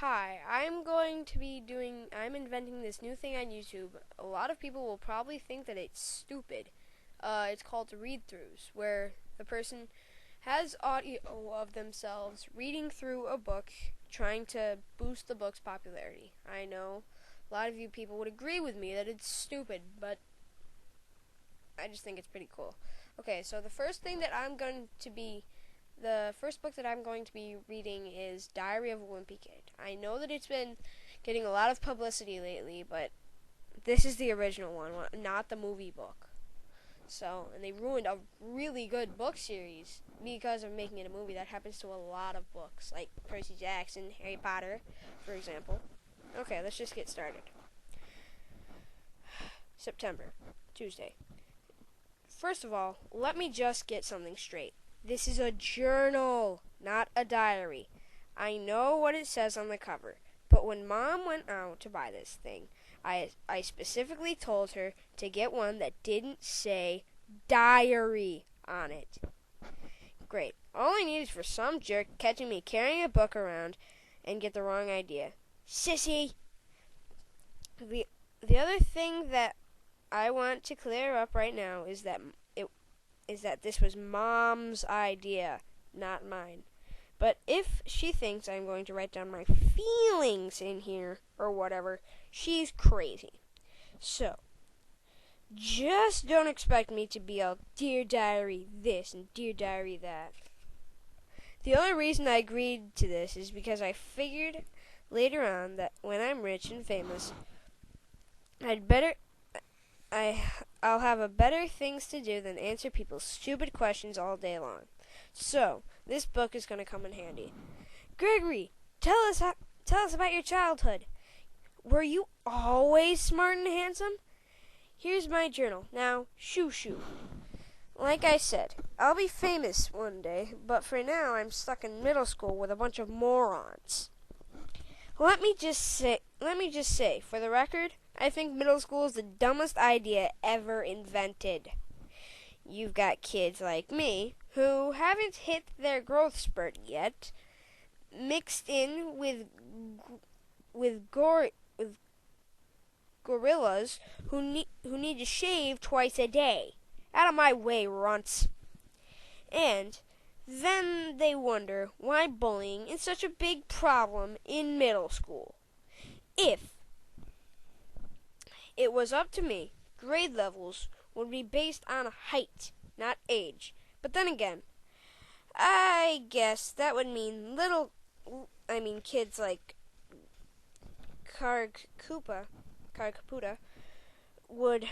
Hi, I'm inventing this new thing on YouTube. A lot of people will probably think that it's stupid. It's called read-throughs, where the person has audio of themselves reading through a book, trying to boost the book's popularity. I know a lot of you people would agree with me that it's stupid, but I just think it's pretty cool. Okay, so the first book that I'm going to be reading is Diary of a Wimpy Kid. I know that it's been getting a lot of publicity lately, but this is the original one, not the movie book. So, and they ruined a really good book series because of making it a movie. That happens to a lot of books, like Percy Jackson, Harry Potter, for example. Okay, let's just get started. September, Tuesday. First of all, let me just get something straight. This is a journal, not a diary. I know what it says on the cover, but when Mom went out to buy this thing, I specifically told her to get one that didn't say diary on it. Great. All I need is for some jerk catching me carrying a book around and get the wrong idea. Sissy! The other thing that I want to clear up right now is that this was Mom's idea, not mine. But if she thinks I'm going to write down my feelings in here or whatever, she's crazy. So, just don't expect me to be all Dear Diary this and Dear Diary that. The only reason I agreed to this is because I figured later on that when I'm rich and famous, I'll have a better things to do than answer people's stupid questions all day long. So, this book is going to come in handy. Gregory, tell us about your childhood. Were you always smart and handsome? Here's my journal. Now, shoo. Like I said, I'll be famous one day, but for now I'm stuck in middle school with a bunch of morons. Let me just say, for the record, I think middle school is the dumbest idea ever invented. You've got kids like me who haven't hit their growth spurt yet, mixed in with gorillas who need to shave twice a day. Out of my way, runts. And then they wonder why bullying is such a big problem in middle school. If it was up to me, grade levels would be based on height, not age. But then again, I guess that would mean kids like Karkaputa would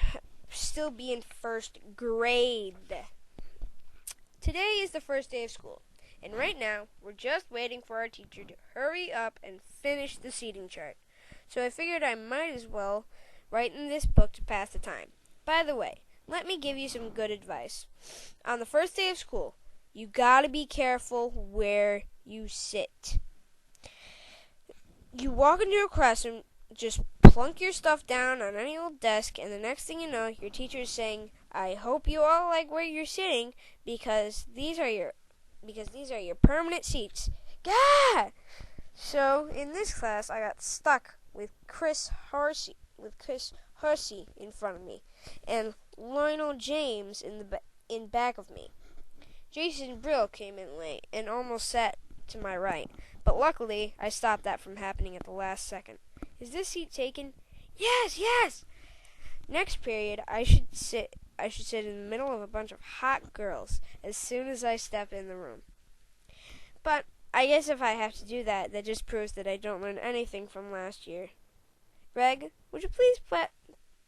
still be in first grade. Today is the first day of school, and right now we're just waiting for our teacher to hurry up and finish the seating chart. So I figured I might as well write in this book to pass the time. By the way, let me give you some good advice. On the first day of school, you gotta be careful where you sit. You walk into a classroom, just plunk your stuff down on any old desk, and the next thing you know, your teacher is saying, "I hope you all like where you're sitting because these are your permanent seats." Gah! So in this class, I got stuck with Chris Harsey in front of me, and Lionel James in back of me. Jason Brill came in late and almost sat to my right, but luckily I stopped that from happening at the last second. Is this seat taken? Yes. Next period, I should sit in the middle of a bunch of hot girls as soon as I step in the room. But I guess if I have to do that, that just proves that I don't learn anything from last year. Greg, would you please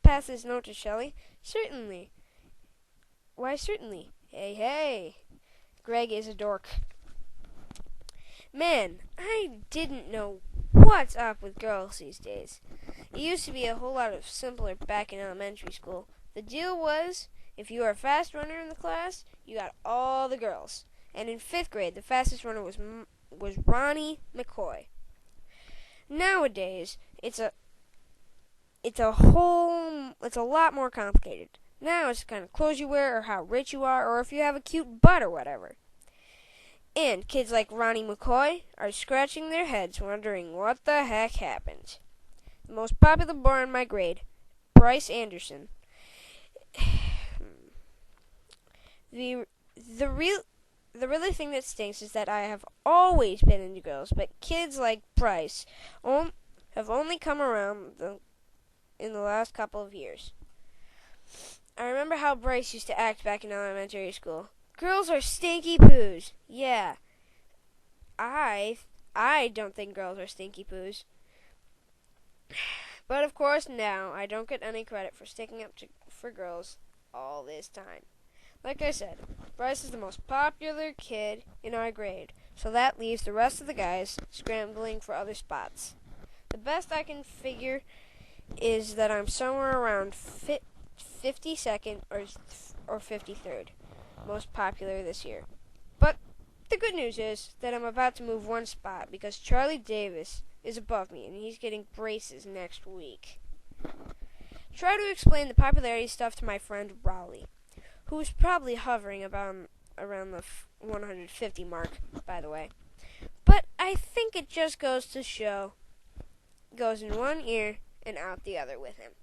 pass this note to Shelley? Certainly. Why, certainly. Hey. Greg is a dork. Man, I didn't know what's up with girls these days. It used to be a whole lot simpler back in elementary school. The deal was, if you were a fast runner in the class, you got all the girls. And in 5th grade, the fastest runner was Ronnie McCoy. Nowadays, it's a lot more complicated. Now it's the kind of clothes you wear, or how rich you are, or if you have a cute butt or whatever. And kids like Ronnie McCoy are scratching their heads wondering what the heck happened. The most popular boy in my grade, Bryce Anderson. The really thing that stinks is that I have always been into girls, but kids like Bryce have only come around in the last couple of years. I remember how Bryce used to act back in elementary school. Girls are stinky poos. Yeah. I don't think girls are stinky poos. But of course now I don't get any credit for sticking up for girls all this time. Like I said, Bryce is the most popular kid in our grade, so that leaves the rest of the guys scrambling for other spots. The best I can figure is that I'm somewhere around 52nd or 53rd, most popular this year. But the good news is that I'm about to move one spot because Charlie Davis is above me and he's getting braces next week. Try to explain the popularity stuff to my friend Raleigh, who's probably hovering around the 150 mark, by the way. But I think it just goes to show, goes in one ear and out the other with him.